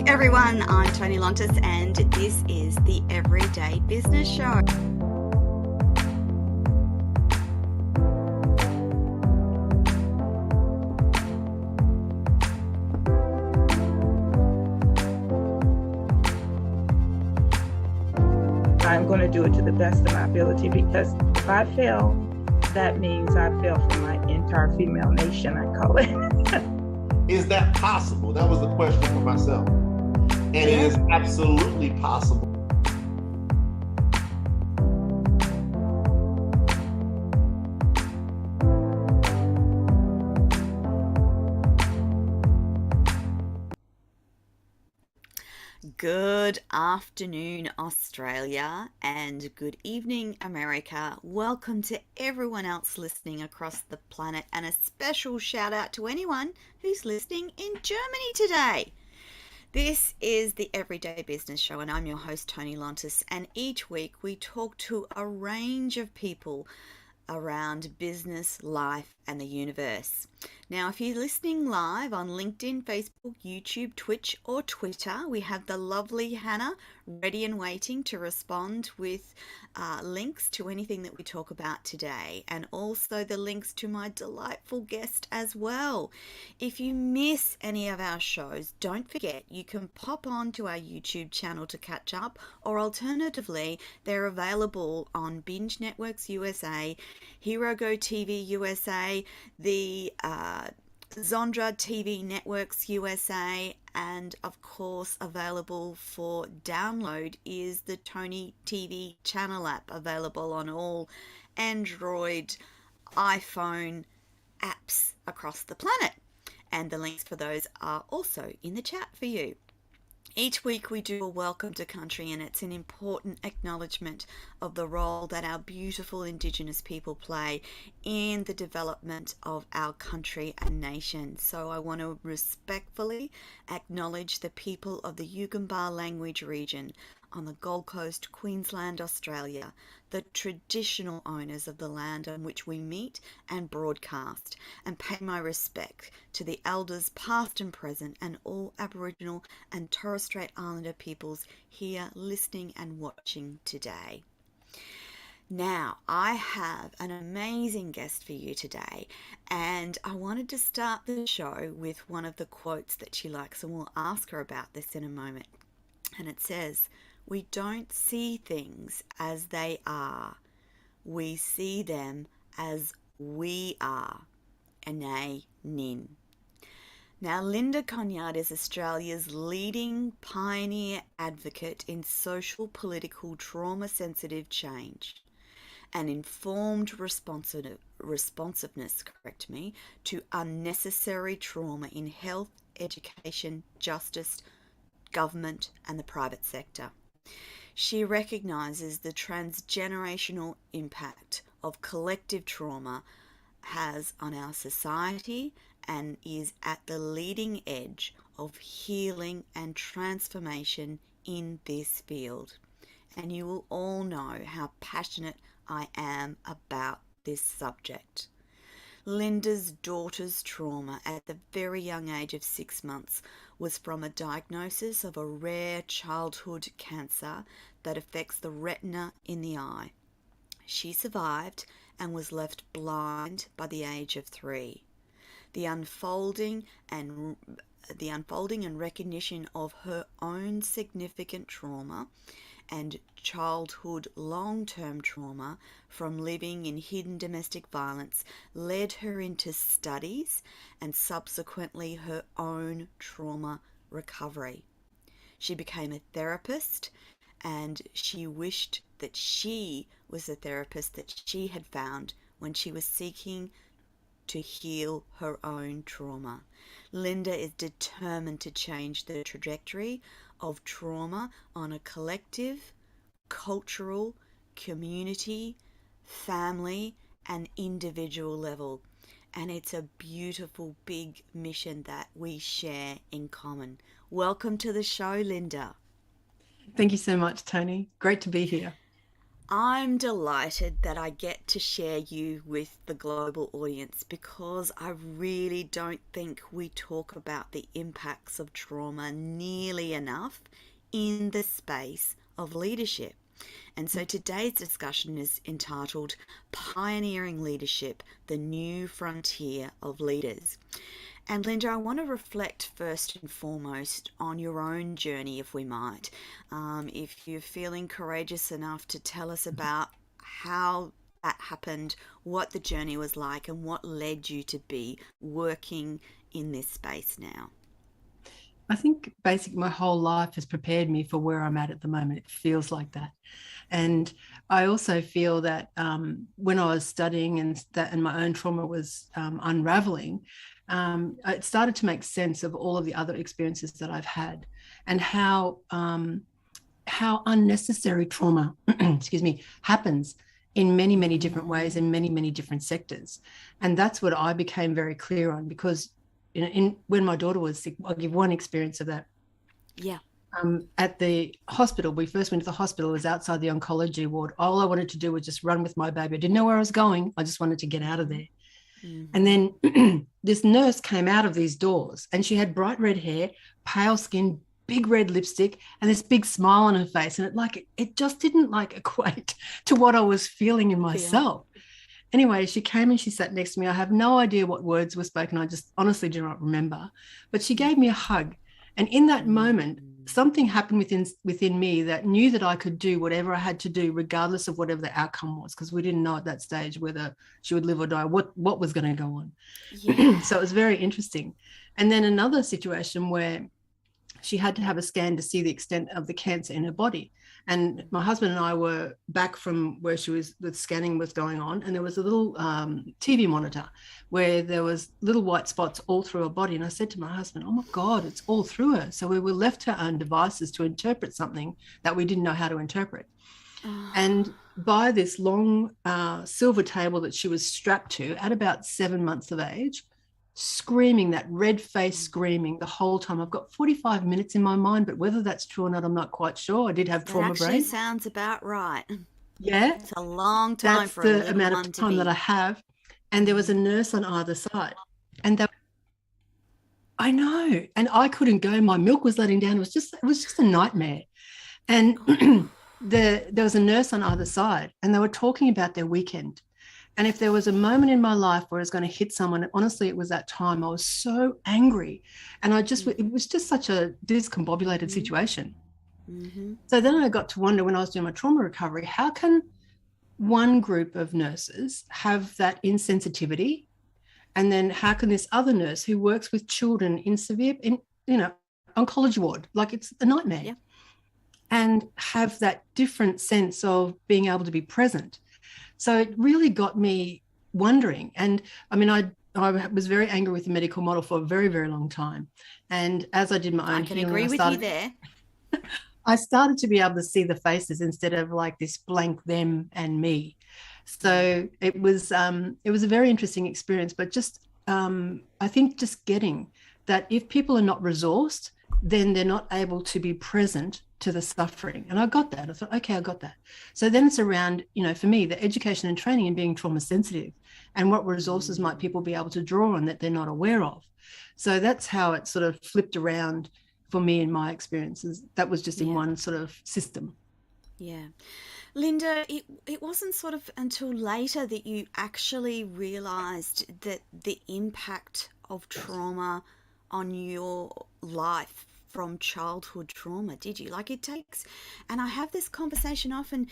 everyone, I'm Tony Lontis and this is the Everyday Business Show. I'm going to do it to the best of my ability, because if I fail, that means I fail for my entire female nation, I call it. Is that possible? That was the question for myself. And it is absolutely possible. Good afternoon, Australia, and good evening, America. Welcome to everyone else listening across the planet, and a special shout out to anyone who's listening in Germany today. This is the Everyday Business Show, and I'm your host, Tony Lontis, and each week we talk to a range of people around business, life, and the universe. Now, if you're listening live on LinkedIn, Facebook, YouTube, Twitch, or Twitter, we have the lovely Hannah ready and waiting to respond with links to anything that we talk about today, and also the links to my delightful guest as well. If you miss any of our shows, don't forget you can pop on to our YouTube channel to catch up, or alternatively, they're available on Binge Networks USA, Hero Go TV USA, the Zondra TV Networks USA, and of course available for download is the Tony TV channel app, available on all Android, iPhone apps across the planet, and the links for those are also in the chat for you. Each week we do a welcome to country, and it's an important acknowledgement of the role that our beautiful Indigenous people play in the development of our country and nation. So I want to respectfully acknowledge the people of the Yugambeh language region on the Gold Coast, Queensland, Australia, the traditional owners of the land on which we meet and broadcast, and pay my respect to the elders past and present, and all Aboriginal and Torres Strait Islander peoples here listening and watching today. Now, I have an amazing guest for you today, and I wanted to start the show with one of the quotes that she likes, and we'll ask her about this in a moment. And it says, "We don't see things as they are. We see them as we are." Anae Nin. Now, Linda Conyard is Australia's leading pioneer advocate in social-political trauma-sensitive change and informed responsiveness, to unnecessary trauma in health, education, justice, government, and the private sector. She recognises the transgenerational impact of collective trauma has on our society, and is at the leading edge of healing and transformation in this field. And you will all know how passionate I am about this subject. Linda's daughter's trauma at the very young age of 6 months was from a diagnosis of a rare childhood cancer that affects the retina in the eye. She survived and was left blind by the age of 3. The unfolding and recognition of her own significant trauma and childhood long-term trauma from living in hidden domestic violence led her into studies and subsequently her own trauma recovery. She became a therapist, and she wished that she was the therapist that she had found when she was seeking to heal her own trauma. Linda is determined to change the trajectory of trauma on a collective, cultural, community, family, and individual level. And it's a beautiful, big mission that we share in common. Welcome to the show, Linda. Thank you so much, Tony. Great to be here. I'm delighted that I get to share you with the global audience because I really don't think we talk about the impacts of trauma nearly enough in the space of leadership. And so today's discussion is entitled Pioneering Leadership, the New Frontier of Leaders. And Linda, I want to reflect first and foremost on your own journey, if we might. If you're feeling courageous enough to tell us about how that happened, what the journey was like, and what led you to be working in this space now. I think basically my whole life has prepared me for where I'm at the moment. It feels like that. And I also feel that when I was studying and my own trauma was unraveling, it started to make sense of all of the other experiences that I've had and how unnecessary trauma, excuse me, happens in many, many different ways in many, many different sectors. And that's what I became very clear on because when my daughter was sick, I'll give one experience of that. Yeah. At the hospital, we first went to the hospital, it was outside the oncology ward. All I wanted to do was just run with my baby. I didn't know where I was going. I just wanted to get out of there. Mm-hmm. And then this nurse came out of these doors and she had bright red hair, pale skin, big red lipstick, and this big smile on her face. And it just didn't equate to what I was feeling in myself. Anyway, she came and she sat next to me. I have no idea what words were spoken. I just honestly do not remember. But she gave me a hug. And in that moment, something happened within me that knew that I could do whatever I had to do, regardless of whatever the outcome was, because we didn't know at that stage whether she would live or die, what was going to go on. Yeah. So it was very interesting. And then another situation where she had to have a scan to see the extent of the cancer in her body. And my husband and I were back from where the scanning was going on, and there was a little TV monitor where there was little white spots all through her body. And I said to my husband, oh my God, it's all through her. So we were left to our own devices to interpret something that we didn't know how to interpret. And by this long silver table that she was strapped to at about 7 months of age, screaming, that red face screaming the whole time. I've got 45 minutes in my mind, but whether that's true or not, I'm not quite sure. I did have trauma brain. Actually sounds about right. Yeah. It's a long time that's for the a little amount one of time to be... that I have. And there was a nurse on either side. And I know. And I couldn't go. My milk was letting down. It was just a nightmare. And there was a nurse on either side, and they were talking about their weekend. And if there was a moment in my life where I was going to hit someone, honestly, it was that time. I was so angry. And it was just such a discombobulated situation. Mm-hmm. So then I got to wonder, when I was doing my trauma recovery, how can one group of nurses have that insensitivity? And then how can this other nurse who works with children in oncology ward, it's a nightmare, yeah, and have that different sense of being able to be present? So it really got me wondering. And I mean, I was very angry with the medical model for a very, very long time. And as I did my own healing, agree with you there. I started to be able to see the faces instead of this blank them and me. So it was a very interesting experience, but just I think just getting that if people are not resourced, then they're not able to be present to the suffering. And I got that. I thought, okay, I got that. So then it's around, for me, the education and training and being trauma sensitive, and what resources might people be able to draw on that they're not aware of. So that's how it sort of flipped around for me in my experiences. That was just in one sort of system. Yeah. Linda, it wasn't sort of until later that you actually realized that the impact of trauma on your life from childhood trauma, did you? It takes, and I have this conversation often,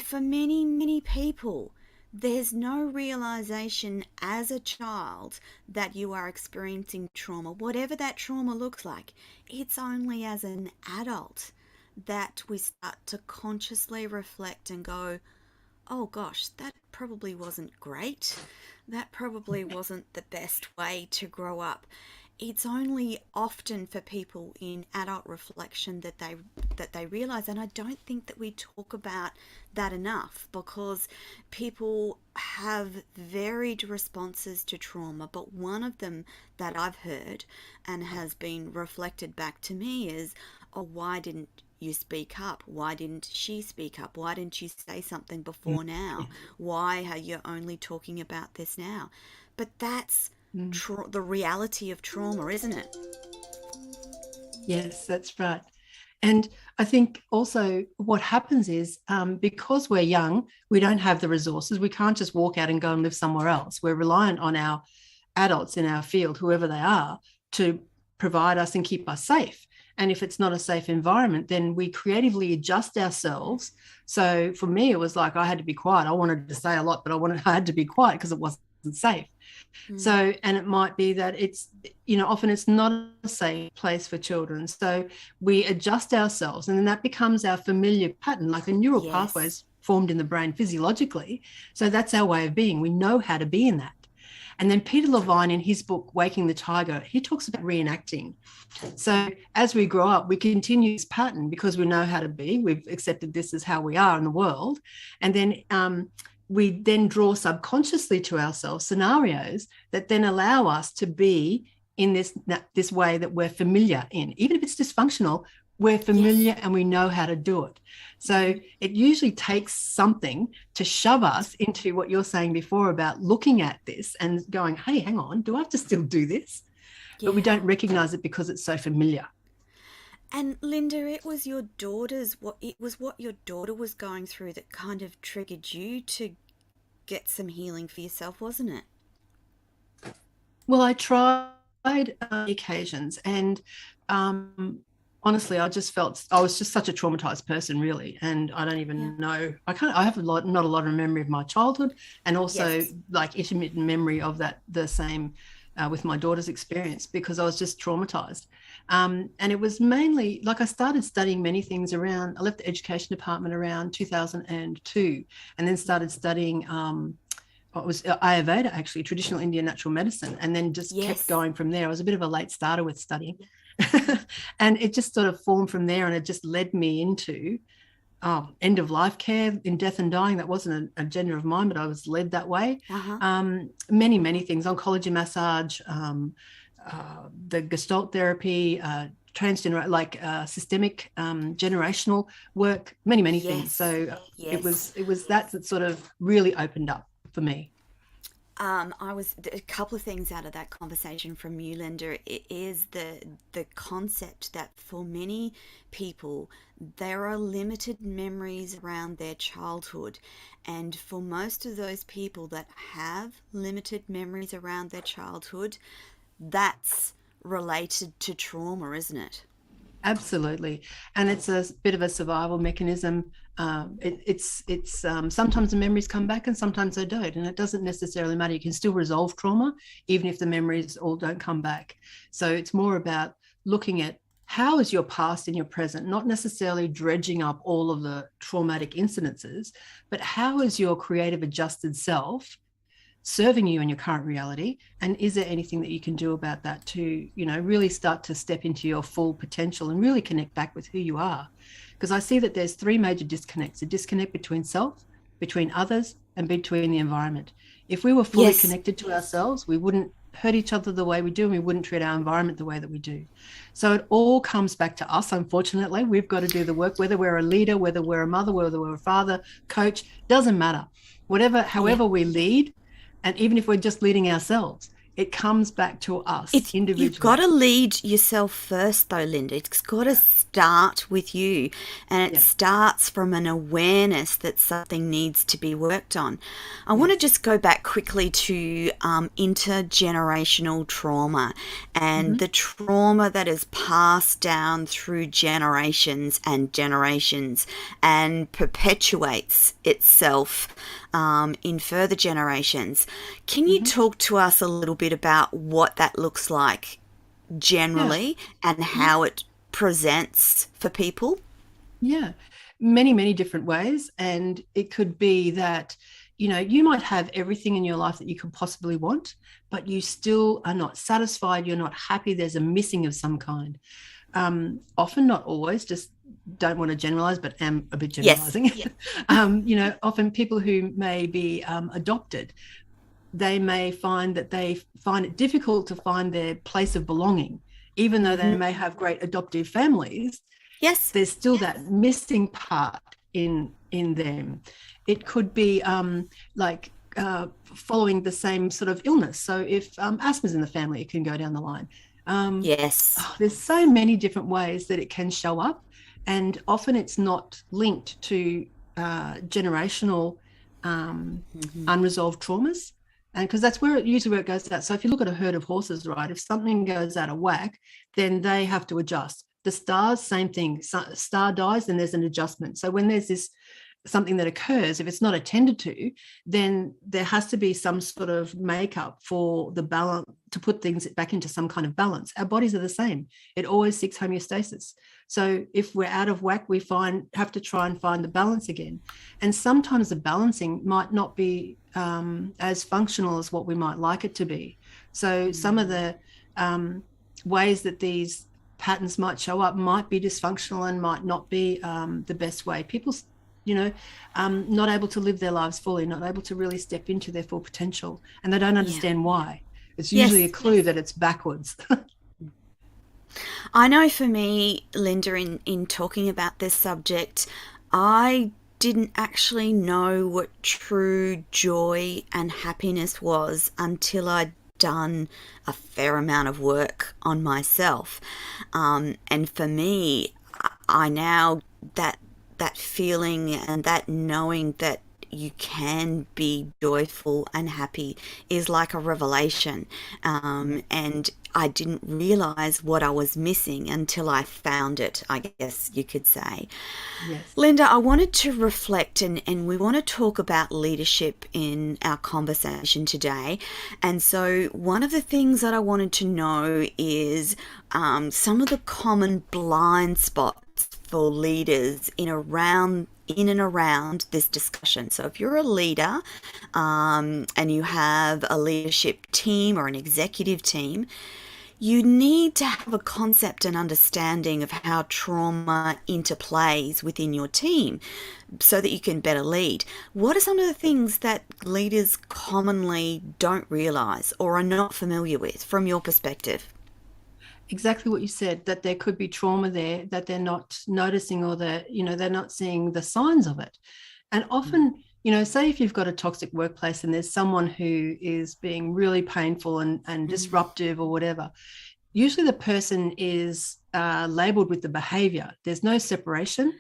for many, many people, there's no realization as a child that you are experiencing trauma, whatever that trauma looks like. It's only as an adult that we start to consciously reflect and go, oh gosh, that probably wasn't great. That probably wasn't the best way to grow up. It's only often for people in adult reflection that they realize, and I don't think that we talk about that enough, because people have varied responses to trauma, but one of them that I've heard and has been reflected back to me is, oh, why didn't you speak up? Why didn't she speak up? Why didn't you say something before now? Why are you only talking about this now? But that's the reality of trauma, isn't it? Yes, that's right. And I think also what happens is because we're young, we don't have the resources. We can't just walk out and go and live somewhere else. We're reliant on our adults in our field, whoever they are, to provide us and keep us safe. And if it's not a safe environment, then we creatively adjust ourselves. So for me, it was like I had to be quiet. I wanted to say a lot, but I had to be quiet because it wasn't safe. So, and it might be that it's, often it's not a safe place for children. So we adjust ourselves, and then that becomes our familiar pattern, like a neural pathways formed in the brain physiologically. So that's our way of being. We know how to be in that. And then Peter Levine, in his book, Waking the Tiger, he talks about reenacting. So as we grow up, we continue this pattern because we know how to be. We've accepted this as how we are in the world. And then we then draw subconsciously to ourselves scenarios that then allow us to be in this way that we're familiar in. Even if it's dysfunctional, we're familiar and we know how to do it. So it usually takes something to shove us into what you're saying before about looking at this and going, hey, hang on, do I have to still do this? But we don't recognize it because it's so familiar. And Linda, it was your what your daughter was going through that kind of triggered you to get some healing for yourself, wasn't it? Well, I tried occasions, and honestly, I just felt I was just such a traumatized person, really, and I don't even know. I have not a lot of memory of my childhood, and also like intermittent memory of the same with my daughter's experience, because I was just traumatized. And it was mainly like I started studying many things around. I left the education department around 2002, and then started studying it was Ayurveda, actually, traditional Indian natural medicine, and then just kept going from there. I was a bit of a late starter with studying. And it just sort of formed from there, and it just led me into end of life care, in death and dying. That wasn't an agenda of mine, but I was led that way. Many things: oncology, massage, the Gestalt therapy, systemic generational work, many things. So it was that sort of really opened up for me. I was a couple of things out of that conversation from you, Linda. It is the concept that for many people there are limited memories around their childhood, and for most of those people that have limited memories around their childhood, that's related to trauma, isn't it? Absolutely. And it's a bit of a survival mechanism. It's sometimes the memories come back and sometimes they don't. And it doesn't necessarily matter. You can still resolve trauma, even if the memories all don't come back. So it's more about looking at how is your past in your present, not necessarily dredging up all of the traumatic incidences, but how is your creative adjusted self serving you in your current reality, and is there anything that you can do about that to really start to step into your full potential and really connect back with who you are? Because I see that there's three major disconnects: a disconnect between self, between others, and between the environment. If we were fully connected to ourselves, we wouldn't hurt each other the way we do, and we wouldn't treat our environment the way that we do. So it all comes back to us. Unfortunately, we've got to do the work, whether we're a leader, whether we're a mother, whether we're a father, coach, doesn't matter. However we lead. And even if we're just leading ourselves, it comes back to us individually. You've got to lead yourself first, though, Linda. It's got to start with you. And it starts from an awareness that something needs to be worked on. I want to just go back quickly to intergenerational trauma and the trauma that is passed down through generations and generations and perpetuates itself in further generations. Can you talk to us a little bit about what that looks like generally and how it presents for people? Yeah, many different ways. And it could be that, you might have everything in your life that you could possibly want, but you still are not satisfied. You're not happy. There's a missing of some kind. Often, not always, just don't want to generalize, but am a bit generalizing. Often people who may be adopted, they may find that they find it difficult to find their place of belonging, even though they may have great adoptive families. Yes. There's still that missing part in them. It could be like following the same sort of illness. So if asthma's in the family, it can go down the line. Yes. There's so many different ways that it can show up, and often it's not linked to generational unresolved traumas. And because that's usually where it goes out. So if you look at a herd of horses, right, if something goes out of whack, then they have to adjust. The stars, same thing. Star dies, then there's an adjustment. So when there's this something that occurs, if it's not attended to, then there has to be some sort of makeup for the balance, to put things back into some kind of balance. Our bodies are the same. It always seeks homeostasis. So if we're out of whack, we have to try and find the balance again. And sometimes the balancing might not be as functional as what we might like it to be. So some of the ways that these patterns might show up might be dysfunctional and might not be the best way. People, not able to live their lives fully, not able to really step into their full potential, and they don't understand why. It's usually a clue that it's backwards. I know for me, Linda, in talking about this subject, I didn't actually know what true joy and happiness was until I'd done a fair amount of work on myself. And for me, I now, that feeling and that knowing that you can be joyful and happy is like a revelation. And I didn't realize what I was missing until I found it, I guess you could say. Yes. Linda, I wanted to reflect and we want to talk about leadership in our conversation today. And so one of the things that I wanted to know is some of the common blind spots for leaders in and around this discussion. So if you're a leader and you have a leadership team or an executive team, you need to have a concept and understanding of how trauma interplays within your team so that you can better lead. What are some of the things that leaders commonly don't realize or are not familiar with from your perspective? Exactly what you said, that there could be trauma there that they're not noticing, or that, they're not seeing the signs of it. And often, say if you've got a toxic workplace and there's someone who is being really painful and disruptive or whatever, usually the person is labeled with the behavior. There's no separation.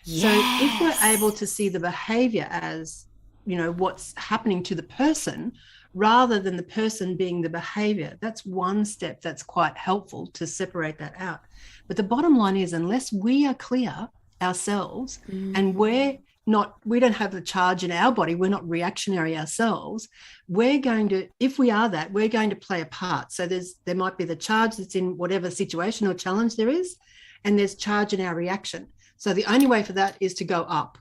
Yes. So if we're able to see the behavior as, what's happening to the person, rather than the person being the behavior, that's one step that's quite helpful to separate that out. But the bottom line is, unless we are clear ourselves and we don't have the charge in our body, we're not reactionary ourselves, we're going to, if we are that, we're going to play a part. So there might be the charge that's in whatever situation or challenge there is, and there's charge in our reaction. So the only way for that is to go up.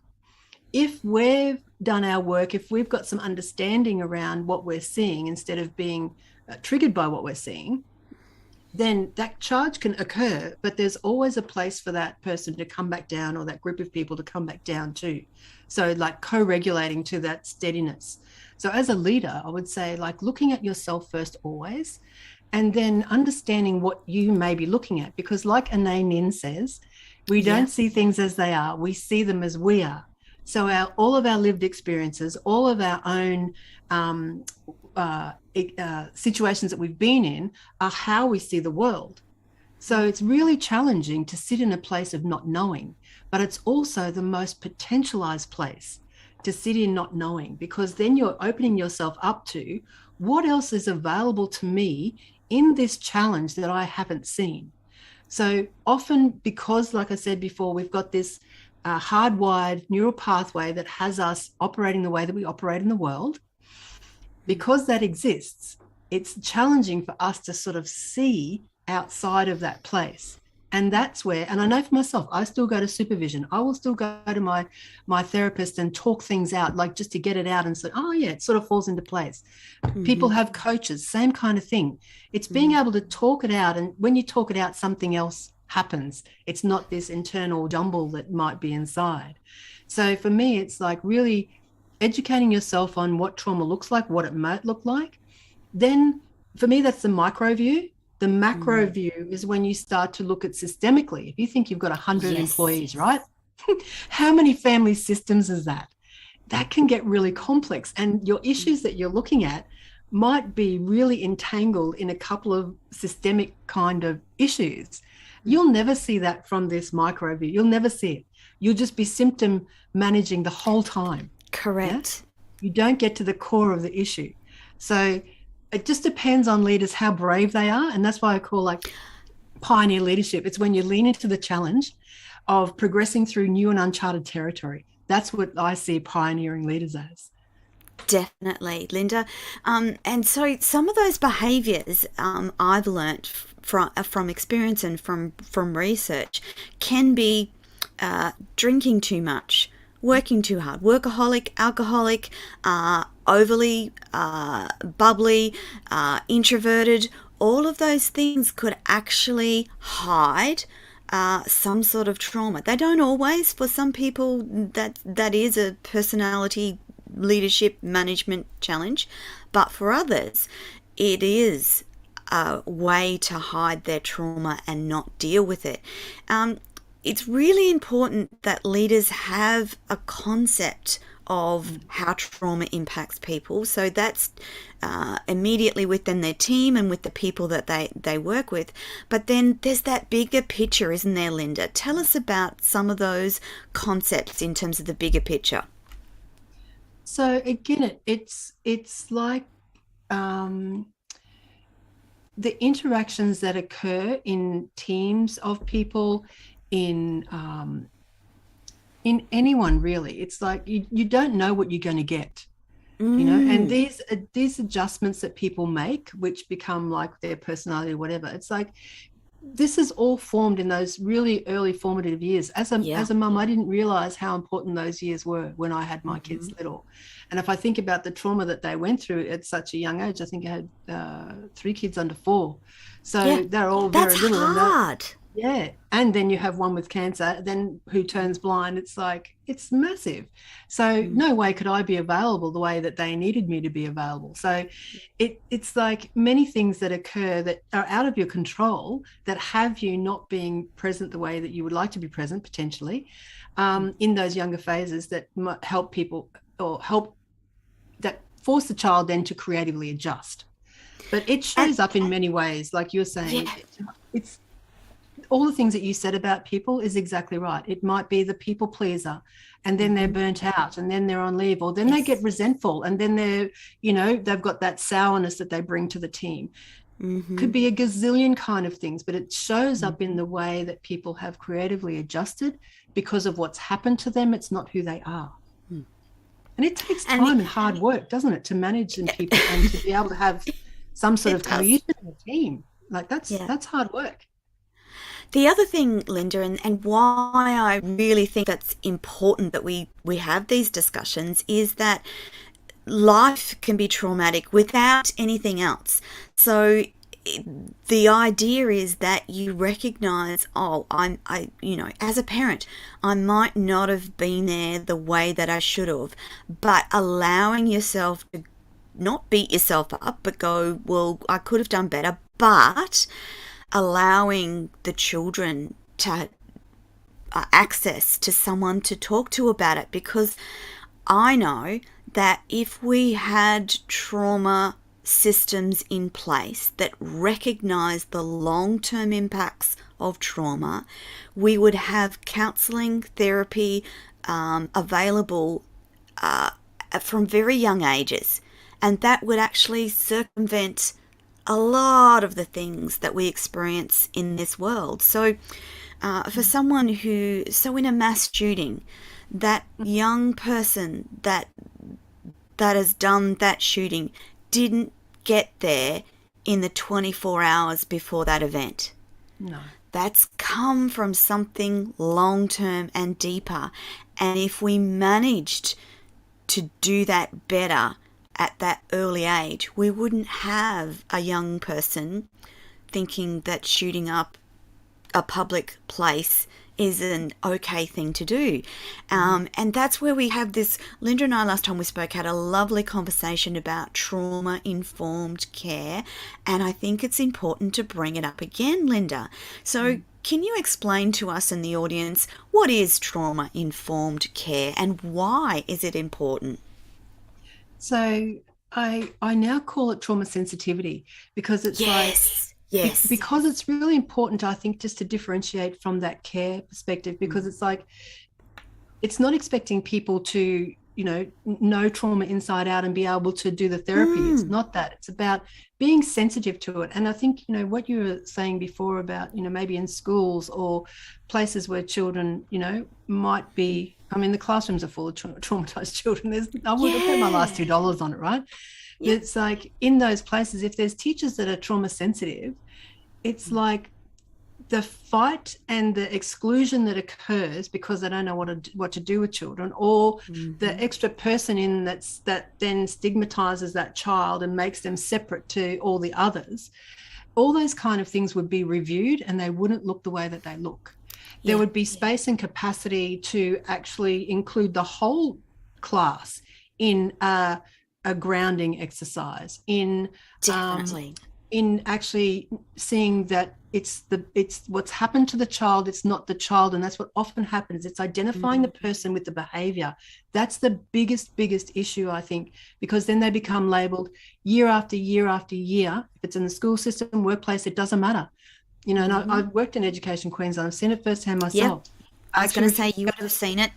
If we've done our work, if we've got some understanding around what we're seeing instead of being triggered by what we're seeing, then that charge can occur, but there's always a place for that person to come back down, or that group of people to come back down too. So like co-regulating to that steadiness. So as a leader, I would say, like, looking at yourself first always, and then understanding what you may be looking at, because like Anaïs Nin says, we don't see things as they are, we see them as we are. So all of our lived experiences, all of our own situations that we've been in are how we see the world. So it's really challenging to sit in a place of not knowing, but it's also the most potentialized place to sit in not knowing, because then you're opening yourself up to what else is available to me in this challenge that I haven't seen. So often, because like I said before, we've got this hardwired neural pathway that has us operating the way that we operate in the world. Because that exists, it's challenging for us to sort of see outside of that place. And that's where, and I know for myself, I still go to supervision. I will still go to my therapist and talk things out, like just to get it out and say, oh yeah, it sort of falls into place. People have coaches, same kind of thing. It's being able to talk it out. And when you talk it out, something else happens. It's not this internal jumble that might be inside. So for me, it's like really educating yourself on what trauma looks like, what it might look like. Then for me, that's the micro view. The macro view is when you start to look at systemically. If you think you've got 100 employees, right? How many family systems is that? That can get really complex. And your issues that you're looking at might be really entangled in a couple of systemic kind of issues. You'll never see that from this micro view. You'll never see it. You'll just be symptom managing the whole time. Correct. Yeah? You don't get to the core of the issue. So it just depends on leaders how brave they are. And that's why I call like pioneer leadership. It's when you lean into the challenge of progressing through new and uncharted territory. That's what I see pioneering leaders as. Definitely, Linda. And so some of those behaviours I've learnt from experience and from research can be drinking too much, working too hard, workaholic, alcoholic, overly bubbly, introverted. All of those things could actually hide some sort of trauma. They don't always. For some people, that is a personality leadership management challenge, but for others, it is a way to hide their trauma and not deal with it. It's really important that leaders have a concept of how trauma impacts people. So that's immediately within their team and with the people that they work with. But then there's that bigger picture, isn't there, Linda? Tell us about some of those concepts in terms of the bigger picture. So again, it's like the interactions that occur in teams of people, in anyone really. It's like you don't know what you're going to get, you know. And these adjustments that people make, which become like their personality or whatever. It's like this is all formed in those really early formative years. As a mum, I didn't realize how important those years were when I had my kids little. And if I think about the trauma that they went through at such a young age, I think I had 3 kids under 4. So they're all very little. That's hard. And then you have one with cancer, then who turns blind. It's like, it's massive. So no way could I be available the way that they needed me to be available. So it's like many things that occur that are out of your control that have you not being present the way that you would like to be present potentially in those younger phases that might help people or help that force the child then to creatively adjust. But it shows up in many ways, like you're saying. It's all the things that you said about people is exactly right. It might be the people pleaser, and then they're burnt out, and then they're on leave, or then they get resentful, and then they're, you know, they've got that sourness that they bring to the team. Could be a gazillion kind of things, but it shows up in the way that people have creatively adjusted because of what's happened to them. It's not who they are. And it takes time and hard work, doesn't it, to manage in people and to be able to have some sort of cohesion in a team. Like that's hard work. The other thing, Linda, and why I really think that's important that we have these discussions is that life can be traumatic without anything else. So the idea is that you recognize, as a parent, I might not have been there the way that I should have, but allowing yourself to not beat yourself up, but go, well, I could have done better, but allowing the children to access to someone to talk to about it, because I know that if we had trauma systems in place that recognize the long-term impacts of trauma, we would have counseling, therapy available from very young ages, and that would actually circumvent a lot of the things that we experience in this world. So for someone in a mass shooting, that young person that has done that shooting didn't get there in the 24 hours before that event. No. That's come from something long-term and deeper. And if we managed to do that better at that early age, we wouldn't have a young person thinking that shooting up a public place is an okay thing to do. And that's where we have this. Linda and I, last time we spoke, had a lovely conversation about trauma-informed care, and I think it's important to bring it up again, Linda. So can you explain to us and the audience, what is trauma-informed care and why is it important? So I now call it trauma sensitivity, because it's Yes. because it's really important, I think, just to differentiate from that care perspective, because it's like, it's not expecting people to, know trauma inside out and be able to do the therapy. It's not that. It's about being sensitive to it. And I think, what you were saying before about, maybe in schools or places where children, might be, I mean, the classrooms are full of traumatized children. I would have put my last $2 on it, right? Yeah. It's like, in those places, if there's teachers that are trauma sensitive, it's like the fight and the exclusion that occurs because they don't know what to do with children, or the extra person in that then stigmatizes that child and makes them separate to all the others. All those kind of things would be reviewed, and they wouldn't look the way that they look. There would be space and capacity to actually include the whole class in a grounding exercise, in Definitely. In actually seeing that it's what's happened to the child, it's not the child. And that's what often happens. It's identifying the person with the behavior. That's the biggest issue, I think, because then they become labeled year after year after year. If it's in the school system, workplace, it doesn't matter. And I've worked in Education Queensland. I've seen it firsthand myself. Yep. I was going to say, you would have seen it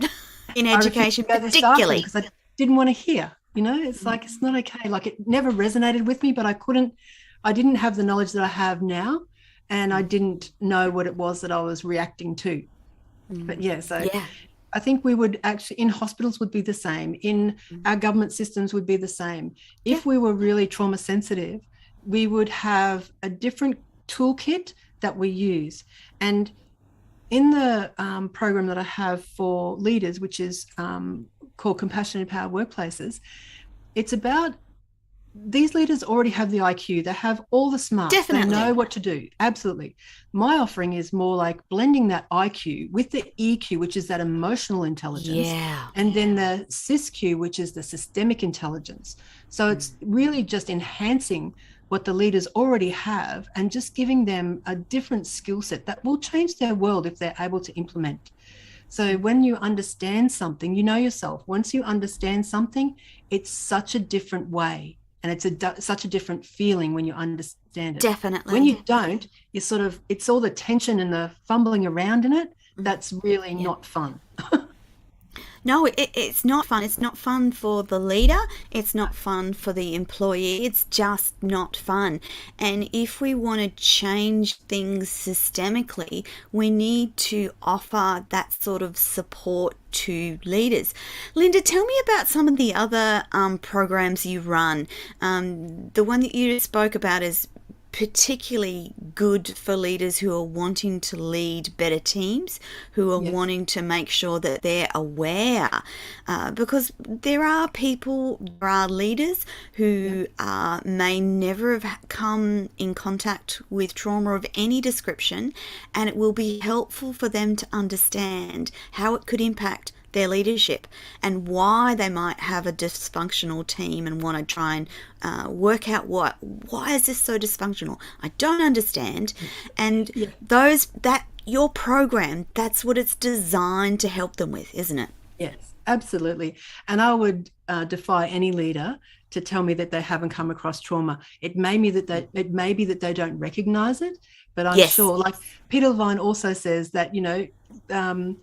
in education, particularly. Because I didn't want to hear, it's like, it's not okay. Like, it never resonated with me, but I didn't have the knowledge that I have now, and I didn't know what it was that I was reacting to. But I think we would actually, in hospitals would be the same, in our government systems would be the same. If we were really trauma sensitive, we would have a different toolkit that we use. And in the program that I have for leaders, which is called Compassion Empowered Workplaces, it's about, these leaders already have the IQ. They have all the smarts. Definitely. They know what to do. Absolutely. My offering is more like blending that IQ with the EQ, which is that emotional intelligence. Yeah. And then the SysQ, which is the systemic intelligence. So it's really just enhancing what the leaders already have and just giving them a different skill set that will change their world if they're able to implement. So when you understand something, you know yourself. Once you understand something, it's such a different way. And it's such a different feeling when you understand it. Definitely. When you don't, it's all the tension and the fumbling around in it. That's really not fun. No, it's not fun. It's not fun for the leader. It's not fun for the employee. It's just not fun. And if we want to change things systemically, we need to offer that sort of support to leaders. Linda, tell me about some of the other programs you run. The one that you spoke about is particularly good for leaders who are wanting to lead better teams, who are wanting to make sure that they're aware, because there are leaders who may never have come in contact with trauma of any description, and it will be helpful for them to understand how it could impact their leadership and why they might have a dysfunctional team and want to try and work out why is this so dysfunctional? I don't understand. And your program, that's what it's designed to help them with, isn't it? Yes, absolutely. And I would defy any leader to tell me that they haven't come across trauma. It may be that they don't recognize it, but I'm sure, like Peter Levine also says that, living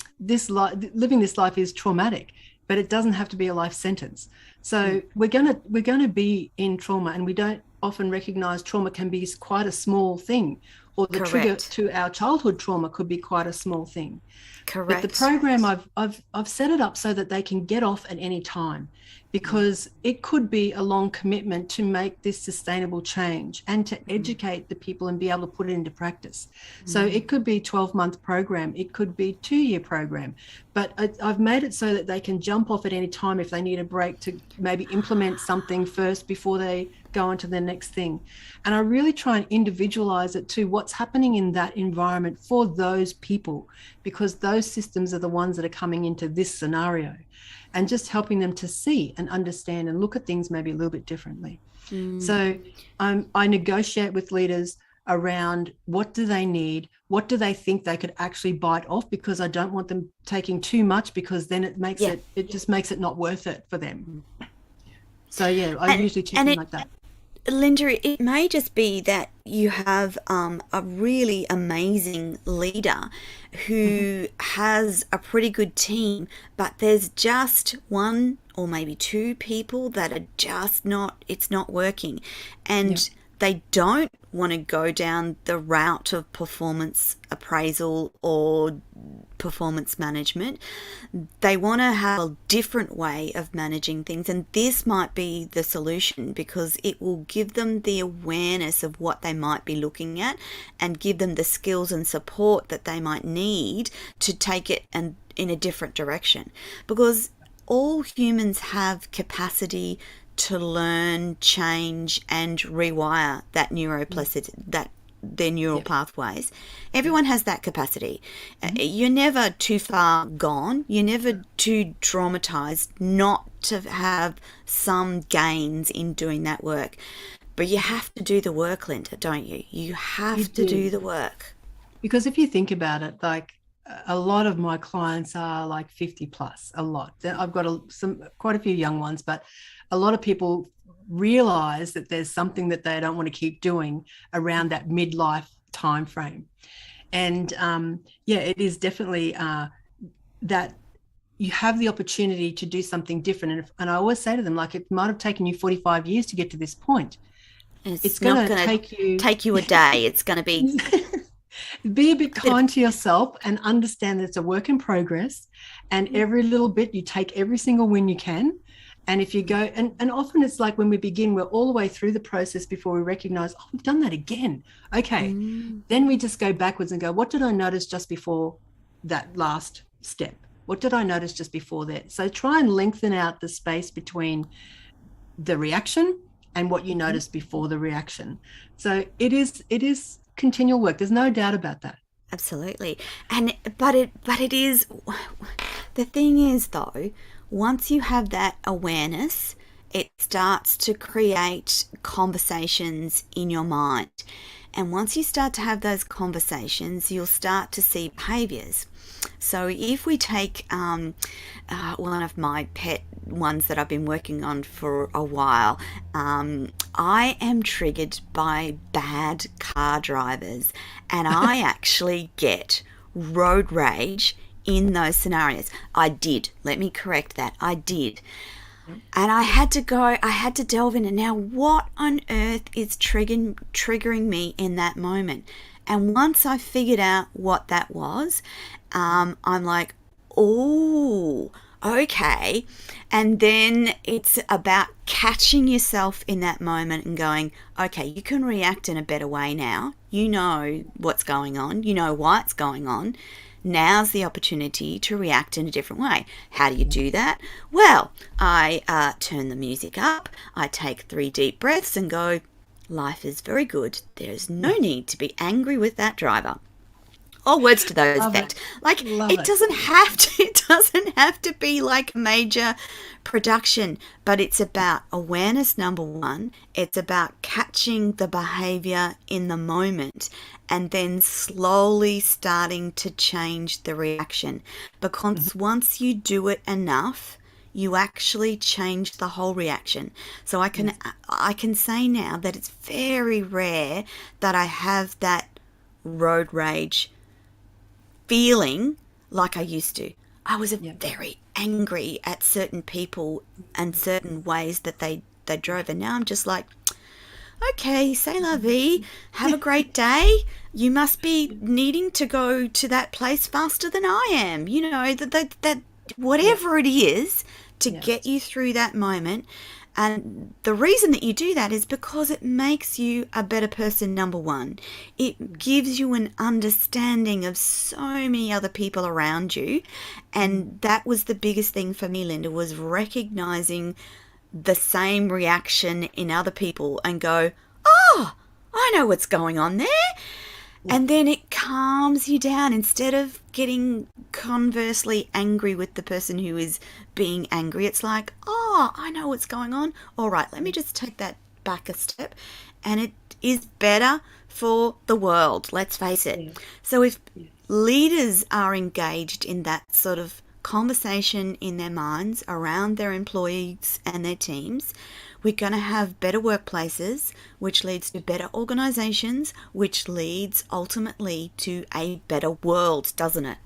this life is traumatic, but it doesn't have to be a life sentence. So we're gonna be in trauma, and we don't often recognize trauma can be quite a small thing, or the trigger to our childhood trauma could be quite a small thing. Correct. But the program, I've set it up so that they can get off at any time, because it could be a long commitment to make this sustainable change and to educate the people and be able to put it into practice. So it could be a 12-month program, it could be a 2-year program, but I've made it so that they can jump off at any time if they need a break to maybe implement something first before they go on to the next thing. And I really try and individualize it to what's happening in that environment for those people, because those systems are the ones that are coming into this scenario, and just helping them to see and understand and look at things maybe a little bit differently. So I negotiate with leaders around what do they need, what do they think they could actually bite off, because I don't want them taking too much, because then it makes it just makes it not worth it for them. So I usually check in like that. Linda, it may just be that you have a really amazing leader who has a pretty good team, but there's just one or maybe two people that are just it's not working. And they don't want to go down the route of performance appraisal or performance management. They want to have a different way of managing things, and this might be the solution, because it will give them the awareness of what they might be looking at and give them the skills and support that they might need to take it and in a different direction. Because all humans have capacity to learn, change, and rewire that neuroplasticity, that their neural pathways. Everyone has that capacity. You're never too far gone. You're never too traumatized not to have some gains in doing that work. But you have to do the work, Linda, don't you? You have to do the work. Because if you think about it, like a lot of my clients are like 50 plus, a lot. I've got quite a few young ones, but a lot of people realize that there's something that they don't want to keep doing around that midlife time frame. And it is definitely that you have the opportunity to do something different. And I always say to them, like, it might have taken you 45 years to get to this point. It's going to take you a day. It's going to be... Be a bit kind to yourself and understand that it's a work in progress, and every little bit you take every single win you can. And if you go, and often it's like when we begin, we're all the way through the process before we recognize, oh, we've done that again. Okay. Then we just go backwards and go, what did I notice just before that last step? What did I notice just before that? So try and lengthen out the space between the reaction and what you noticed before the reaction. So it is continual work. There's no doubt about that. Absolutely. But it is, the thing is though, once you have that awareness, it starts to create conversations in your mind. And once you start to have those conversations, you'll start to see behaviors. So if we take one of my pet ones that I've been working on for a while, I am triggered by bad car drivers, and I actually get road rage in those scenarios. Let me correct that. I did. And I had to delve in, and now what on earth is triggering me in that moment? And once I figured out what that was, I'm like, oh, okay. And then it's about catching yourself in that moment and going, okay, you can react in a better way now. You know what's going on. You know why it's going on. Now's the opportunity to react in a different way. How do you do that? Well, I turn the music up. I take 3 deep breaths and go, life is very good. There's no need to be angry with that driver. Or words to those effect. Like, it doesn't have to be like a major production, but it's about awareness, number one. It's about catching the behavior in the moment and then slowly starting to change the reaction. Because once you do it enough, you actually change the whole reaction. So I can say now that it's very rare that I have that road rage feeling like I used to. I was very angry at certain people and certain ways that they drove, and now I'm just like, okay, c'est la vie, have a great day. You must be needing to go to that place faster than I am. You know, that whatever it is, to get you through that moment. And the reason that you do that is because it makes you a better person, number one. It gives you an understanding of so many other people around you. And that was the biggest thing for me, Linda, was recognizing the same reaction in other people and go, oh, I know what's going on there. And then it calms you down instead of getting conversely angry with the person who is being angry. It's like, oh, I know what's going on. All right, let me just take that back a step. And it is better for the world, let's face it. Yeah. So if leaders are engaged in that sort of conversation in their minds around their employees and their teams, we're going to have better workplaces, which leads to better organizations, which leads ultimately to a better world, doesn't it?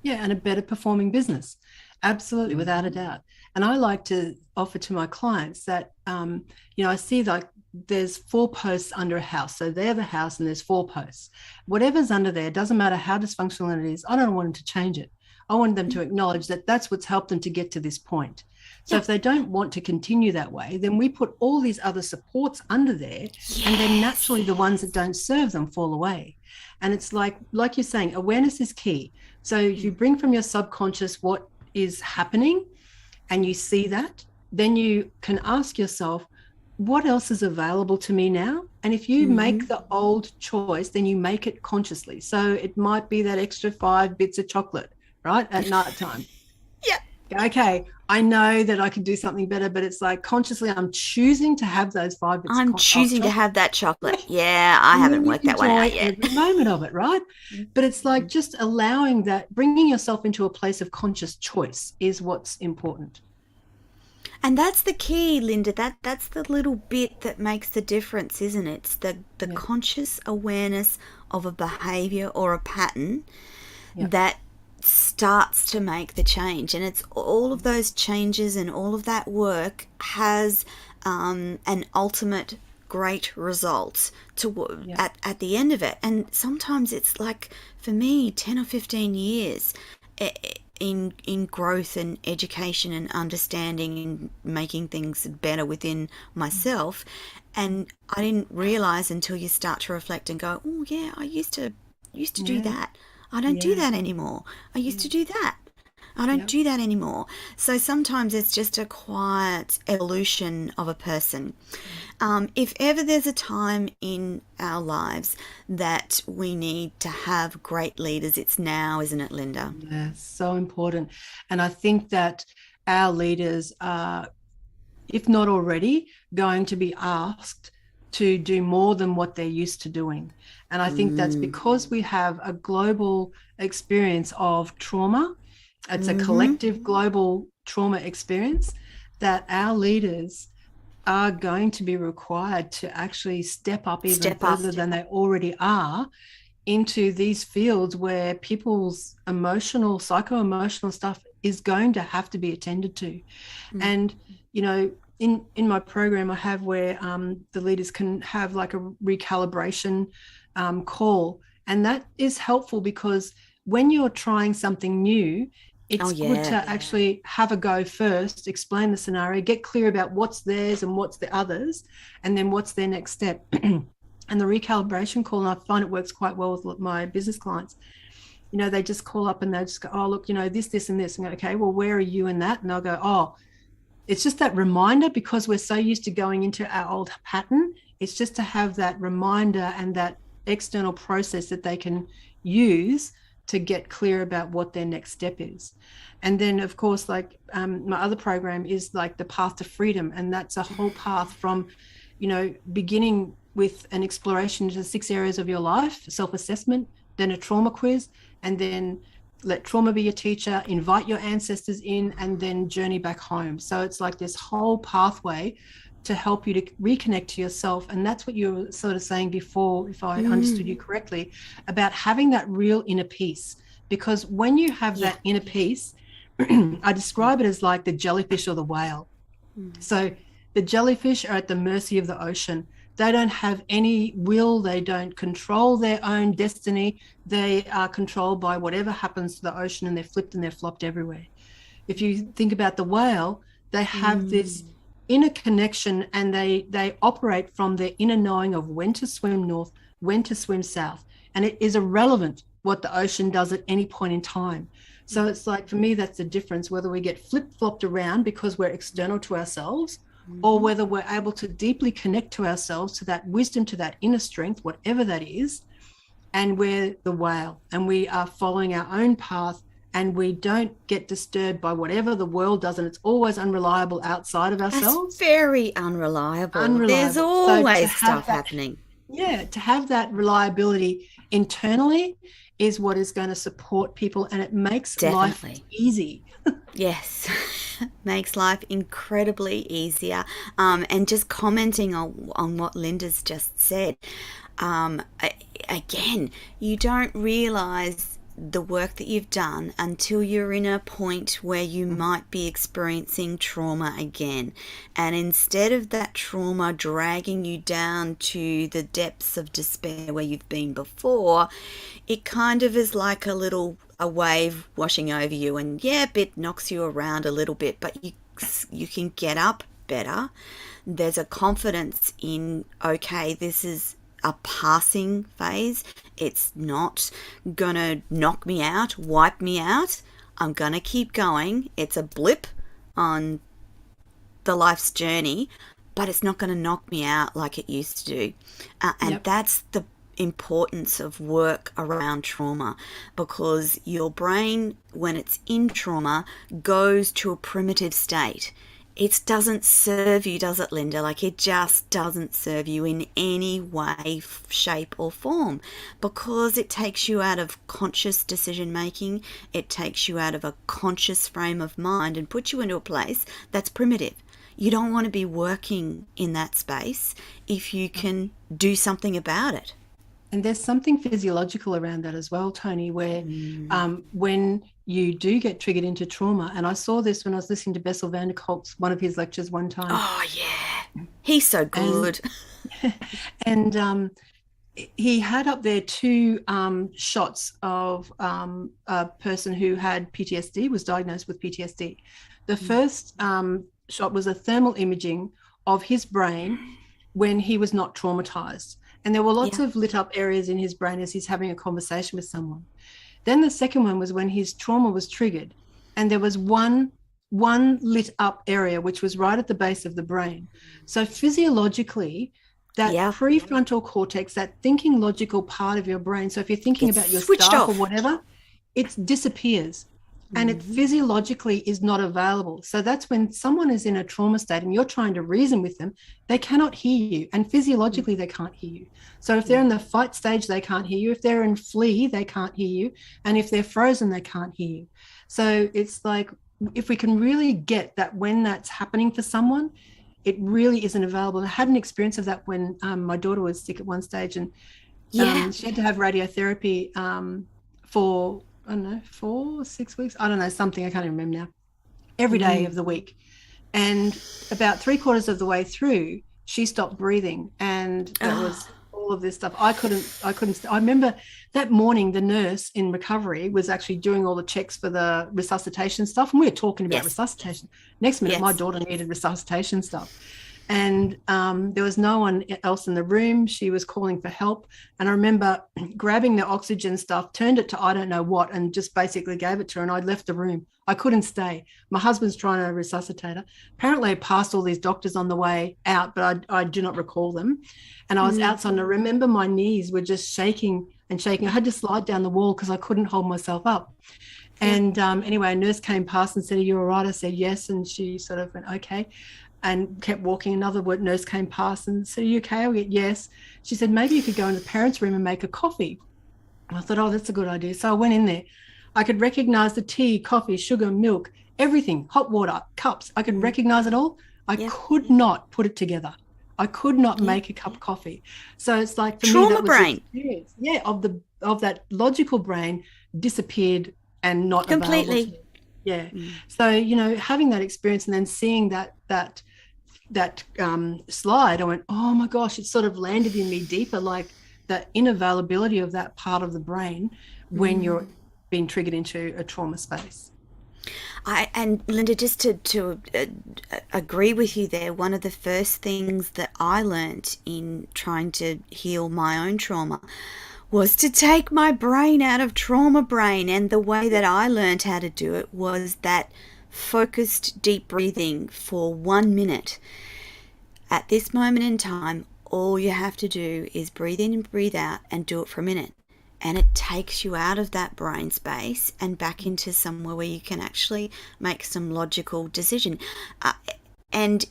Yeah, and a better performing business. Absolutely, without a doubt. And I like to offer to my clients that, I see like there's 4 posts under a house. So they're the house and there's 4 posts. Whatever's under there, doesn't matter how dysfunctional it is, I don't want them to change it. I want them to acknowledge that that's what's helped them to get to this point. So if they don't want to continue that way, then we put all these other supports under there, and then naturally the ones that don't serve them fall away. And it's like you're saying, awareness is key. So you bring from your subconscious what is happening and you see that, then you can ask yourself, what else is available to me now? And if you make the old choice, then you make it consciously. So it might be that extra 5 bits of chocolate, right, at nighttime. Okay, I know that I could do something better, but it's like consciously I'm choosing to have those 5 bits. I'm choosing to have that chocolate. Yeah, I haven't worked that one out yet. Every moment of it, right? But it's like just allowing that, bringing yourself into a place of conscious choice is what's important. And that's the key, Linda. That's the little bit that makes the difference, isn't it? It's the conscious awareness of a behavior or a pattern that starts to make the change. And it's all of those changes and all of that work has an ultimate great result at the end of it. And sometimes it's like, for me, 10 or 15 years in growth and education and understanding and making things better within myself. And I didn't realize until you start to reflect and go, oh yeah, I used to do that. I don't do that anymore. I used to do that. I don't do that anymore. So sometimes it's just a quiet evolution of a person. If ever there's a time in our lives that we need to have great leaders, it's now, isn't it, Linda? Yeah, so important. And I think that our leaders are, if not already, going to be asked to do more than what they're used to doing. And I think that's because we have a global experience of trauma. It's a collective global trauma experience that our leaders are going to be required to actually step up even further than they already are into these fields where people's emotional, psycho-emotional stuff is going to have to be attended to. And, you know, in my program I have where the leaders can have like a recalibration call. And that is helpful because when you're trying something new, it's good to actually have a go first, explain the scenario, get clear about what's theirs and what's the others, and then what's their next step. And the recalibration call, and I find it works quite well with my business clients. You know, they just call up and they just go, oh, look, you know, this, and this. And go, okay, well, where are you in that? And they'll go, oh, it's just that reminder because we're so used to going into our old pattern. It's just to have that reminder and that external process that they can use to get clear about what their next step is. And then, of course, like my other program is like the path to freedom. And that's a whole path from, you know, beginning with an exploration into 6 areas of your life, self-assessment, then a trauma quiz, and then let trauma be your teacher, invite your ancestors in, and then journey back home. So it's like this whole pathway to help you to reconnect to yourself. And that's what you were sort of saying before, if I understood you correctly, about having that real inner peace. Because when you have that inner peace, I describe it as like the jellyfish or the whale. So the jellyfish are at the mercy of the ocean. They don't have any will. They don't control their own destiny. They are controlled by whatever happens to the ocean, and they're flipped and they're flopped everywhere. If you think about the whale, They have this inner connection, and they operate from their inner knowing of when to swim north, when to swim south. And it is irrelevant what the ocean does at any point in time. So it's like, for me, that's the difference, whether we get flip-flopped around because we're external to ourselves, or whether we're able to deeply connect to ourselves, to that wisdom, to that inner strength, whatever that is, and we're the whale, and we are following our own path, and we don't get disturbed by whatever the world does, and it's always unreliable outside of ourselves. That's very unreliable. There's always stuff happening. Yeah, to have that reliability internally is what is going to support people, and it makes life easy. Yes, makes life incredibly easier. And just commenting on what Linda's just said, again, you don't realize the work that you've done until you're in a point where you might be experiencing trauma again. And instead of that trauma dragging you down to the depths of despair where you've been before, it kind of is like a wave washing over you, and it knocks you around a little bit, but you can get up better. There's a confidence in, okay, this is a passing phase. It's not gonna knock me out, wipe me out. I'm gonna keep going. It's a blip on the life's journey, but it's not gonna knock me out like it used to do. And that's the importance of work around trauma, because your brain, when it's in trauma, goes to a primitive state. It doesn't serve you, does it, Linda? Like, it just doesn't serve you in any way, shape or form, because it takes you out of conscious decision making. It takes you out of a conscious frame of mind and puts you into a place that's primitive. You don't want to be working in that space if you can do something about it. And there's something physiological around that as well, Tony, where when you do get triggered into trauma, and I saw this when I was listening to Bessel van der Kolk's, one of his lectures one time. Oh, yeah. He's so good. And he had up there two shots of a person who had PTSD, was diagnosed with PTSD. The first shot was a thermal imaging of his brain when he was not traumatized. And there were lots of lit up areas in his brain as he's having a conversation with someone. Then the second one was when his trauma was triggered, and there was one lit up area, which was right at the base of the brain. So physiologically, that prefrontal cortex, that thinking logical part of your brain, so if you're thinking about your stuff or whatever, it disappears. And it physiologically is not available. So that's when someone is in a trauma state and you're trying to reason with them, they cannot hear you. And physiologically, they can't hear you. So if they're in the fight stage, they can't hear you. If they're in flee, they can't hear you. And if they're frozen, they can't hear you. So it's like, if we can really get that when that's happening for someone, it really isn't available. I had an experience of that when my daughter was sick at one stage, and she had to have radiotherapy for, I don't know, 4 or 6 weeks. I don't know, something, I can't even remember now. Every day of the week. And about 3/4 of the way through, she stopped breathing. And that was all of this stuff. I remember that morning, the nurse in recovery was actually doing all the checks for the resuscitation stuff. And we were talking about resuscitation. Next minute, my daughter needed resuscitation stuff. And there was no one else in the room. She was calling for help. And I remember grabbing the oxygen stuff, turned it to I don't know what, and just basically gave it to her. And I left the room. I couldn't stay. My husband's trying to resuscitate her. Apparently I passed all these doctors on the way out, but I do not recall them. And I was outside, and I remember my knees were just shaking and shaking. I had to slide down the wall because I couldn't hold myself up. And anyway, a nurse came past and said, "Are you all right?" I said, "Yes." And she sort of went, "Okay," and kept walking. Another nurse came past and said, "Are you okay?" I went, "Yes." She said, "Maybe you could go in the parents' room and make a coffee." I thought, "Oh, that's a good idea." So I went in there. I could recognize the tea, coffee, sugar, milk, everything, hot water, cups. I could recognize it all. I could not put it together. I could not make a cup of coffee. So it's like, for trauma me, that was brain. Of that logical brain disappeared and not completely. So having that experience and then seeing that slide, I went, oh my gosh, it sort of landed in me deeper, like the inavailability of that part of the brain when you're being triggered into a trauma space. And Linda, just to agree with you there, one of the first things that I learnt in trying to heal my own trauma was to take my brain out of trauma brain. And the way that I learned how to do it was that focused deep breathing for 1 minute. At this moment in time, all you have to do is breathe in and breathe out and do it for a minute. And it takes you out of that brain space and back into somewhere where you can actually make some logical decision. And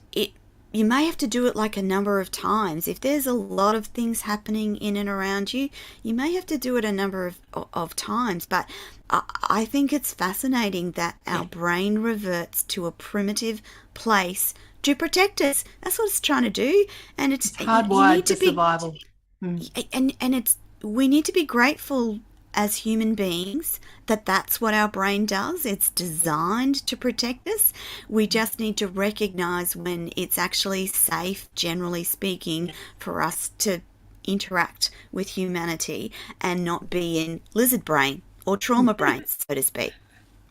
you may have to do it like a number of times. If there's a lot of things happening in and around you, you may have to do it a number of times. But I think it's fascinating that our brain reverts to a primitive place to protect us. That's what it's trying to do. And it's hardwired to survival. And we need to be grateful as human beings that that's what our brain does. It's designed to protect us. We just need to recognize when it's actually safe, generally speaking, for us to interact with humanity and not be in lizard brain or trauma brain, so to speak.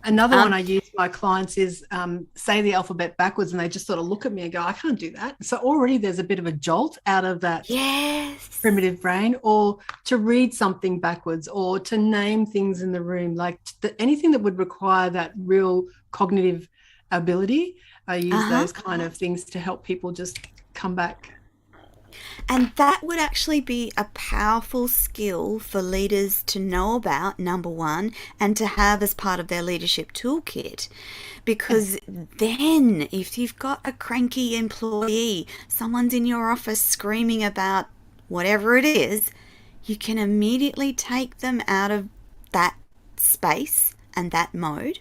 Another one I use with my clients is say the alphabet backwards, and they just sort of look at me and go, I can't do that. So already there's a bit of a jolt out of that primitive brain, or to read something backwards, or to name things in the room, like anything that would require that real cognitive ability. I use those kind of things to help people just come back. And that would actually be a powerful skill for leaders to know about, number one, and to have as part of their leadership toolkit. Because then if you've got a cranky employee, someone's in your office screaming about whatever it is, you can immediately take them out of that space and that mode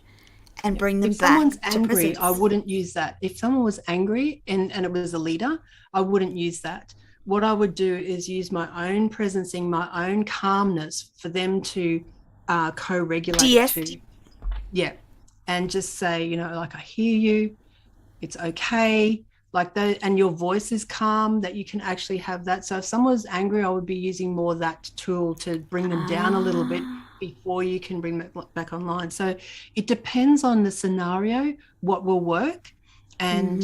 and bring them back. If someone's angry, I wouldn't use that. If someone was angry and it was a leader, I wouldn't use that. What I would do is use my own presencing, my own calmness for them to co-regulate to. Yeah. And just say, like, I hear you, it's okay. Like that, and your voice is calm, that you can actually have that. So if someone's angry, I would be using more that tool to bring them down a little bit before you can bring them back online. So it depends on the scenario, what will work. And,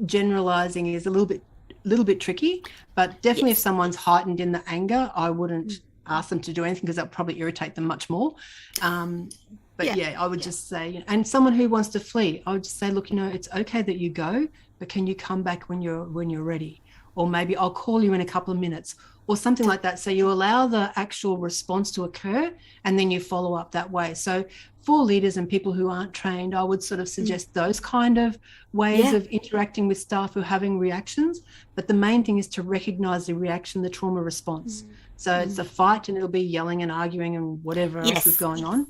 generalizing is a little bit tricky, but definitely if someone's heightened in the anger, I wouldn't ask them to do anything because that would probably irritate them much more. I would just say, and someone who wants to flee, I would just say, look, it's okay that you go, but can you come back when you're ready? Or maybe I'll call you in a couple of minutes or something like that. So you allow the actual response to occur and then you follow up that way. So for leaders and people who aren't trained, I would sort of suggest those kind of ways of interacting with staff who are having reactions. But the main thing is to recognize the reaction, the trauma response. So it's a fight and it'll be yelling and arguing and whatever else is going on.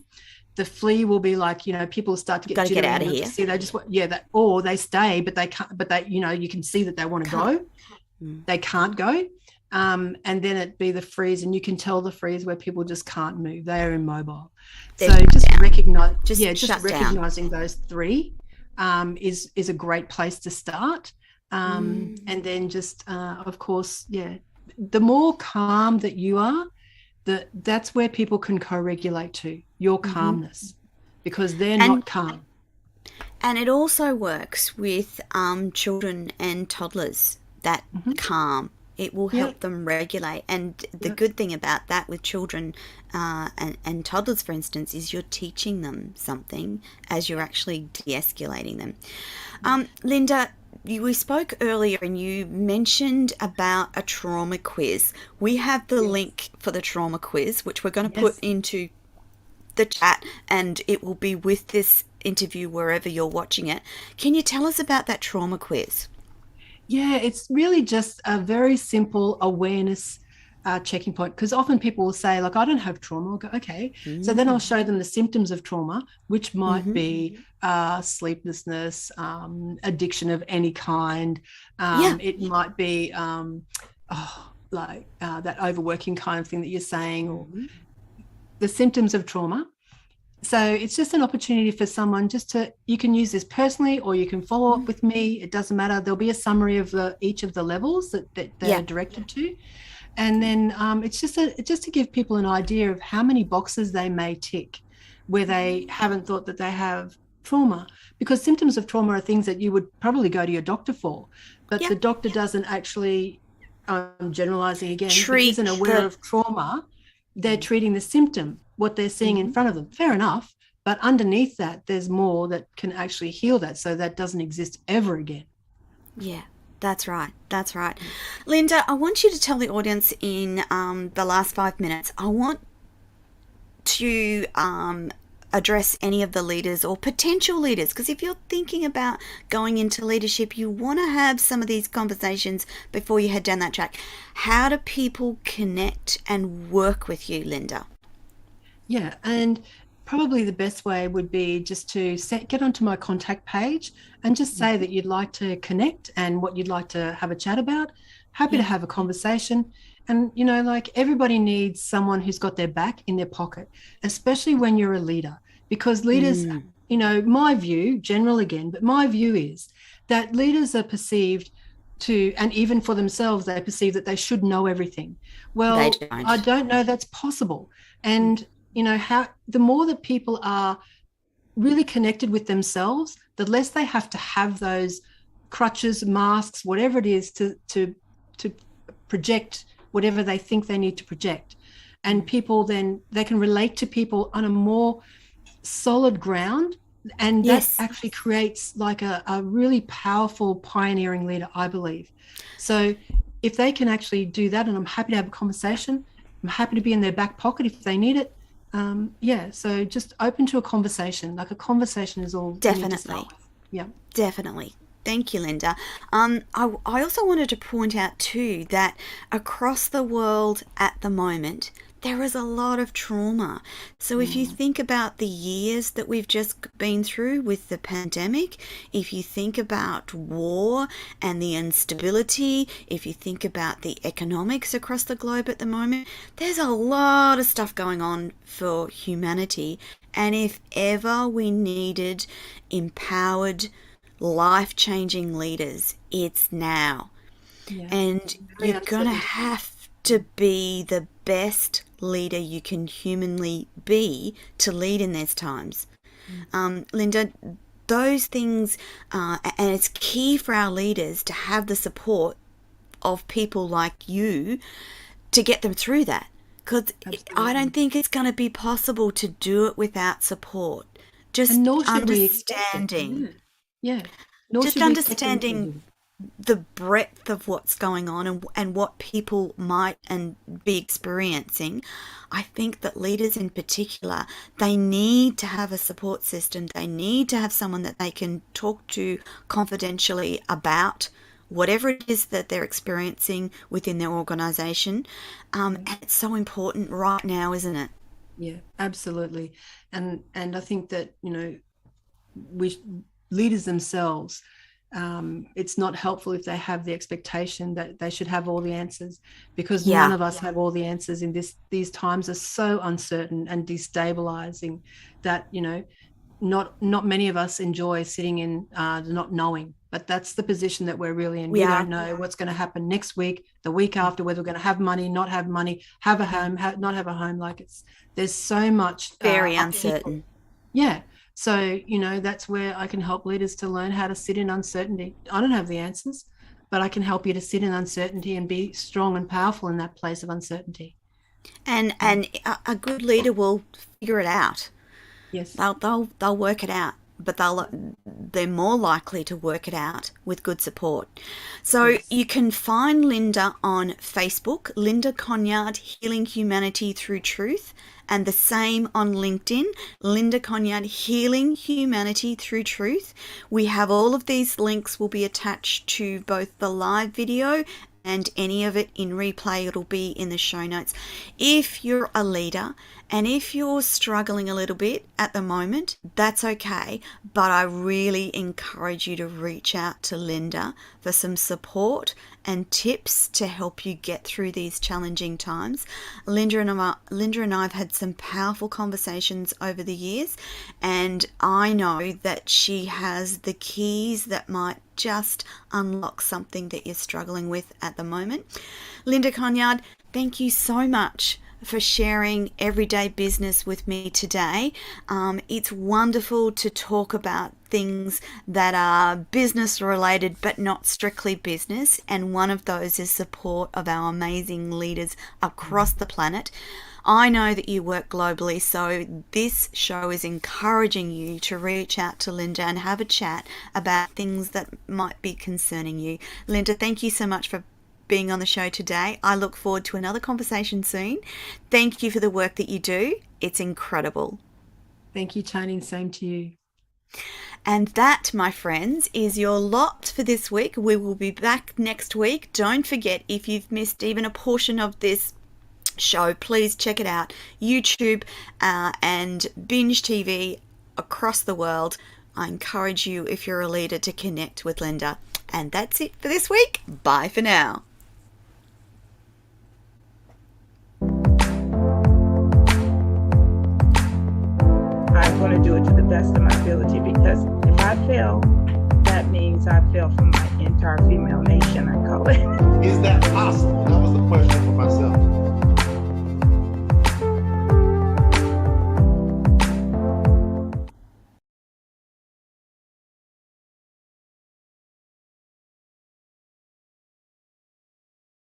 The flee will be like, people start to get out of here. See, they just or they stay, but they can't. But they, you can see that they want to go. They can't go. And then it'd be the freeze, and you can tell the freeze where people just can't move. They are immobile. So just recognize, recognizing those three is a great place to start. And then just, of course, the more calm that you are, that's where people can co-regulate to your calmness, because they're not calm. And it also works with children and toddlers, that calm. It will help them regulate. And the good thing about that with children and toddlers, for instance, is you're teaching them something as you're actually de-escalating them. Linda, we spoke earlier and you mentioned about a trauma quiz. We have the link for the trauma quiz, which we're going to put into the chat, and it will be with this interview wherever you're watching it. Can you tell us about that trauma quiz? Yeah, it's really just a very simple awareness checking point, because often people will say, like, I don't have trauma. I'll go, okay. So then I'll show them the symptoms of trauma, which might be sleeplessness, addiction of any kind. It might be that overworking kind of thing that you're saying, or the symptoms of trauma. So it's just an opportunity for someone you can use this personally, or you can follow up with me. It doesn't matter. There'll be a summary of each of the levels that they are directed to. And then it's just to give people an idea of how many boxes they may tick where they haven't thought that they have trauma, because symptoms of trauma are things that you would probably go to your doctor for, but the doctor doesn't actually, generalizing again, but isn't aware of trauma. They're treating the symptom, what they're seeing in front of them. Fair enough. But underneath that, there's more that can actually heal that, so that doesn't exist ever again. Yeah, that's right. That's right. Linda, I want you to tell the audience in the last 5 minutes, I want to address any of the leaders or potential leaders, because if you're thinking about going into leadership, you want to have some of these conversations before you head down that track. How do people connect and work with you, Linda? Yeah, and probably the best way would be just to get onto my contact page and just say that you'd like to connect and what you'd like to have a chat about. Happy to have a conversation. And, you know, like, everybody needs someone who's got their back in their pocket, especially when you're a leader, because leaders, you know, my view, general again, but my view is that leaders are perceived to, and even for themselves, they perceive that they should know everything. Well, I don't know that's possible. And, you know, the more that people are really connected with themselves, the less they have to have those crutches, masks, whatever it is to project whatever they think they need to project. And people then, they can relate to people on a more solid ground. And that actually creates like a really powerful pioneering leader, I believe. So if they can actually do that, and I'm happy to have a conversation, I'm happy to be in their back pocket if they need it. So just open to a conversation. Like, a conversation is all. Definitely. Yeah. Definitely. Thank you, Linda. I also wanted to point out too that across the world at the moment, there is a lot of trauma. So if you think about the years that we've just been through with the pandemic, if you think about war and the instability, if you think about the economics across the globe at the moment, there's a lot of stuff going on for humanity. And if ever we needed empowered, life-changing leaders, it's now. And you're going to have to be the best leader you can humanly be to lead in these times. Linda, those things, and it's key for our leaders to have the support of people like you to get them through that. Because I don't think it's going to be possible to do it without support. Just understanding. Just understanding the breadth of what's going on and what people might and be experiencing. I think that leaders in particular, they need to have a support system. They need to have someone that they can talk to confidentially about whatever it is that they're experiencing within their organization. And it's so important right now, isn't it? Yeah, absolutely. And I think that, you know, leaders themselves, it's not helpful if they have the expectation that they should have all the answers, because none of us have all the answers in these times are so uncertain and destabilizing that, you know, not many of us enjoy sitting in not knowing. But that's the position that we're really in. We don't know what's going to happen next week, the week after, whether we're going to have money, not have money, have a home, not have a home. Like, there's so much very uncertain. Yeah. So, you know, that's where I can help leaders to learn how to sit in uncertainty. I don't have the answers, but I can help you to sit in uncertainty and be strong and powerful in that place of uncertainty. And a good leader will figure it out. Yes. They'll work it out, but they're more likely to work it out with good support. So you can find Linda on Facebook, Linda Conyard, Healing Humanity Through Truth, and the same on LinkedIn, Linda Conyard, Healing Humanity Through Truth. We have all of these links will be attached to both the live video and any of it in replay. It'll be in the show notes. If you're a leader and if you're struggling a little bit at the moment, that's okay. But I really encourage you to reach out to Linda for some support and tips to help you get through these challenging times. Linda and I have had some powerful conversations over the years, and I know that she has the keys that might just unlock something that you're struggling with at the moment. Linda Conyard, thank you so much for sharing everyday business with me today. It's wonderful to talk about things that are business related but not strictly business, and one of those is support of our amazing leaders across the planet. I know that you work globally, so this show is encouraging you to reach out to Linda and have a chat about things that might be concerning you. Linda, thank you so much for being on the show today. I look forward to another conversation soon. Thank you for the work that you do. It's incredible. Thank you, Tony. Same to you. And that, my friends, is your lot for this week. We will be back next week. Don't forget, if you've missed even a portion of this show, please check it out. YouTube and Binge TV across the world. I encourage you, if you're a leader, to connect with Linda. And that's it for this week. Bye for now. I'm going to do it to the best of my ability, because if I fail, that means I fail for my entire female nation, I call it. Is that possible? That was the question